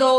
2